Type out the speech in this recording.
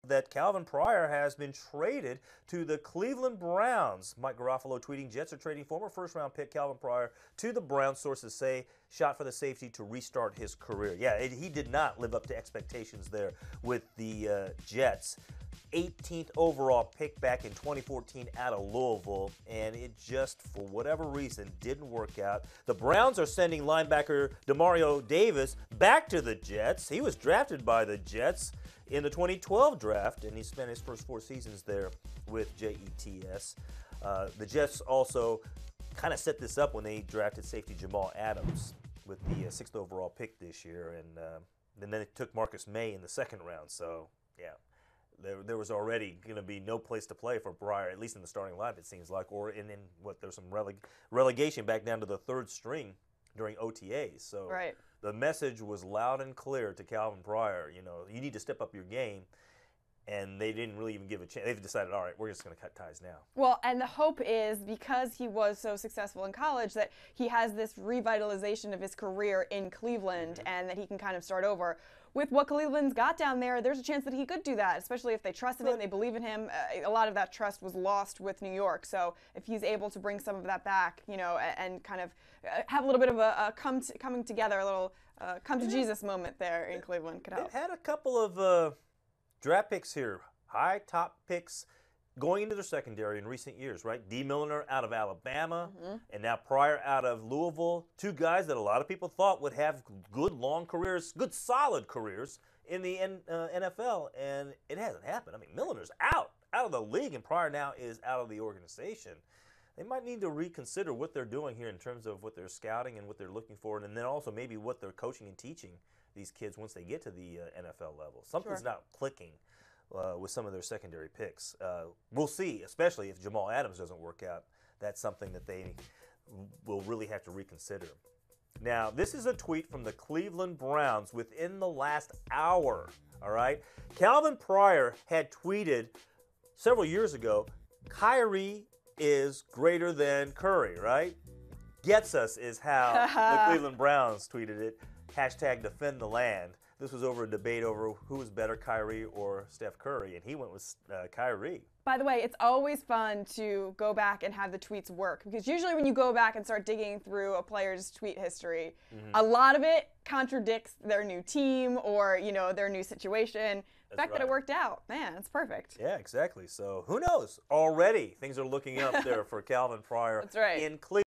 that Calvin Pryor has been traded to the Cleveland Browns. Mike Garofalo tweeting, Jets are trading former first-round pick Calvin Pryor to the Browns. Sources say shot for the safety to restart his career. Yeah, he did not live up to expectations there with the Jets. 18th overall pick back in 2014 out of Louisville, and it just, for whatever reason, didn't work out. The Browns are sending linebacker Demario Davis back to the Jets. He was drafted by the Jets in the 2012 draft, and he spent his first 4 seasons there with Jets. The Jets also kind of set this up when they drafted safety Jamal Adams with the 6th overall pick this year, and then they took Marcus May in the 2nd round, so yeah. There was already going to be no place to play for Pryor, at least in the starting lineup, it seems like, or in what there's some relegation back down to the 3rd string during OTAs. So right. The message was loud and clear to Calvin Pryor, you need to step up your game. And they didn't really even give a chance. They've decided, all right, we're just going to cut ties now. Well, and the hope is, because he was so successful in college, that he has this revitalization of his career in Cleveland, and that he can kind of start over. With what Cleveland's got down there, there's a chance that he could do that, especially if they trusted him, they believe in him. A lot of that trust was lost with New York. So if he's able to bring some of that back, and kind of have a little bit of a coming together, a little come to Jesus moment there in Cleveland could help. They've had a couple of draft picks here, high top picks going into their secondary in recent years, right? D. Milliner out of Alabama, and now Pryor out of Louisville. 2 guys that a lot of people thought would have good long careers, good solid careers in the NFL, and it hasn't happened. I mean, Milliner's out of the league, and Pryor now is out of the organization. They might need to reconsider what they're doing here in terms of what they're scouting and what they're looking for, and then also maybe what they're coaching and teaching these kids once they get to the NFL level. Something's not clicking with some of their secondary picks. We'll see, especially if Jamal Adams doesn't work out. That's something that they will really have to reconsider. Now, this is a tweet from the Cleveland Browns within the last hour, all right? Calvin Pryor had tweeted several years ago, Kyrie is greater than Curry, right? Gets us is how the Cleveland Browns tweeted it. Hashtag defend the land. This was over a debate over who was better, Kyrie or Steph Curry, and he went with Kyrie. By the way, it's always fun to go back and have the tweets work, because usually when you go back and start digging through a player's tweet history, a lot of it contradicts their new team or their new situation. The fact that it worked out, man, it's perfect. Yeah, exactly. So who knows? Already things are looking up there for Calvin Pryor That's right. in Cleveland.